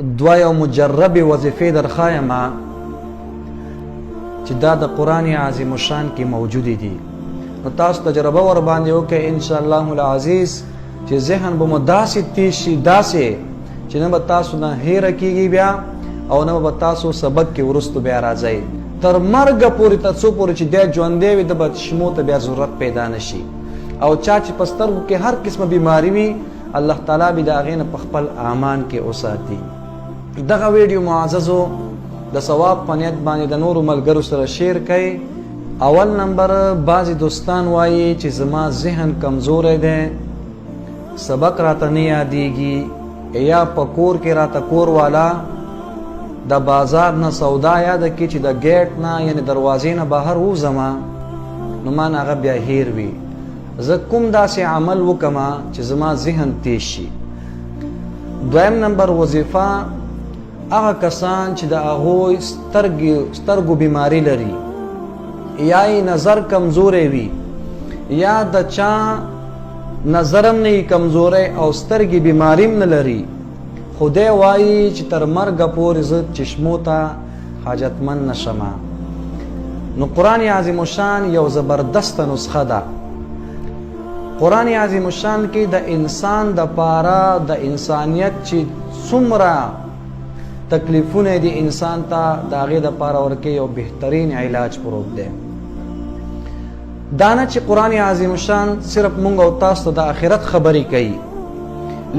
دوه یو مجرب وظیفې درخایمه چې دا د قرآن عظیم الشان کې موجودې دي، نو تاسو تجربه ور باندې وکړئ ان شاء الله العزیز چې ذهن به مو داسې تیز شي، داسې چې نه به تاسو نه هیره کیږي بیا او نه به تاسو سبق کې وروستو بیا راځئ تر مرګه پورې، تر څو پورې چې دی ژوندی وي د به چشمو ته بیا ضرورت پیدا نه شي. او چا چې په سترګو کې هر قسمه بیماري وي الله تعالی به د هغې نه په خپل امان کې وساتي. دغه ویډیو معززو د ثواب په نیت باندې د نورو ملګرو سره شیر کړئ. اول نمبر بعضې دوستان وایي چې زما ذهن کمزوری دی، سبق راته نه یادېږي، یا په کور کې راته کور والا د بازار نه سودا یاده کړي چې د ګیټ نه یعنې دروازې نه بهر وځمه نو ما نه هغه بیا هیر وي. زه کوم داسې عمل وکړمه چې زما ذهن تیز شي. دویم نمبر وظیفه هغه کسان چې د هغوی سترګو بیماری لري، یا یې نظر کمزوری وي، یا د چا نظرم نه وي کمزوری او سترګې بیماریم نه لري، خدای وایي چې تر مرګه پورې زه چشمو ته حاجتمند نشم. نو قرآن عظیم الشان یو زبردسته نسخه ده. قرآن عظیم الشان کې د انسان د پاره د انسانیت چې څومره تکلیفونه دي انسان ته د هغې دپاره ورکې یو بهترین علاج پروت دی. دا نه چې قرآن عظیم الشان صرف مونږ او تاسو ته د آخرت خبرې کوي،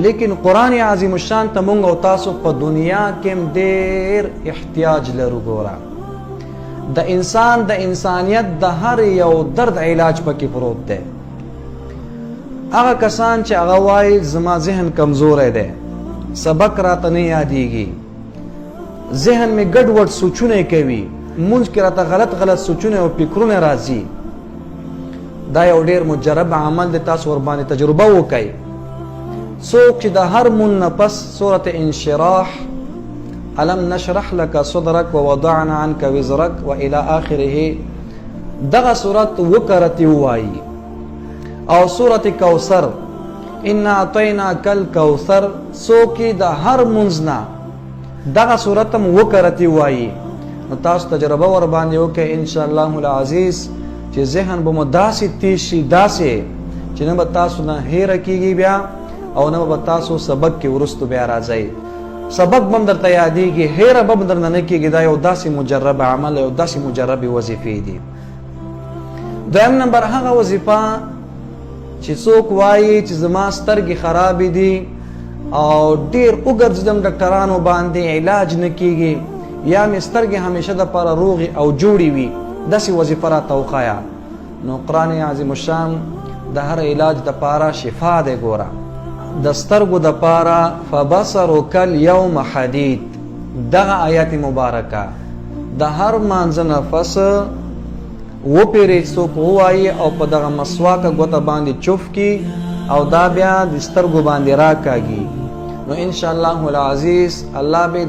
لیکن قرآن عظیم الشان ته مونږ او تاسو په دنیا کې هم ډېر احتیاج لرو. ګوره د انسان د انسانیت د هر یو درد علاج پکې پروت دی. هغه کسان چې هغه وایي زما ذهن کمزوری دی، سبق راته نه یادېږي، ذهن مې ګډوډ سوچونه کوي، مونځ کې راته غلط سوچونه او فکرونه راځي، دا یو ډېر مجرب عمل دی. تاسو ورباندې تجربه وکئ. څوک چې د هر مون نه پس سورة انشراح، الم نشرح لك صدرك ووضعنا عنك وزرك والى آخره، دغه صورت وکرتې ووایي، او سورة کوثر انا اعطیناک الکوثر، څوک چې د هر مونځ نه دغه صورت هم وکرتې وایي، نو تاسو تجربه ور باندې وکئ ان شاء الله العزیز چې ذهن به مو داسې تیز شي، داسې چې نه به تاسو نه هیره کیږي بیا او نه به تاسو سبق کې وروستو بیا راځئ. سبق به هم درته یادېږي، هیره به هم درنه نه کیږي. دا یو داسې مجرب عمل، یو داسې مجربې وظیفې دي. دویم نمبر هغه وظیفه چې څوک وایي چې زما سترګې خرابې دي او ډېر وګرځېدم ډاکټرانو باندې علاج نه کیږي، یا مې سترګې همیشه دپاره روغې او جوړې وي، داسې وظیفه راته وښایه. نو قرآن عظیم الشان د هر علاج دپاره شفا دی. ګوره د سترګو دپاره فبصرک الیوم حدید، دغه آیت مبارکه د هر مانځه نه پس وپیرې څوک ووایي او په دغه مسواکه ګوته باندې چوف کی او دا بیا د سترګو باندې راکاږي، نو ان شاء الله العزیز الله به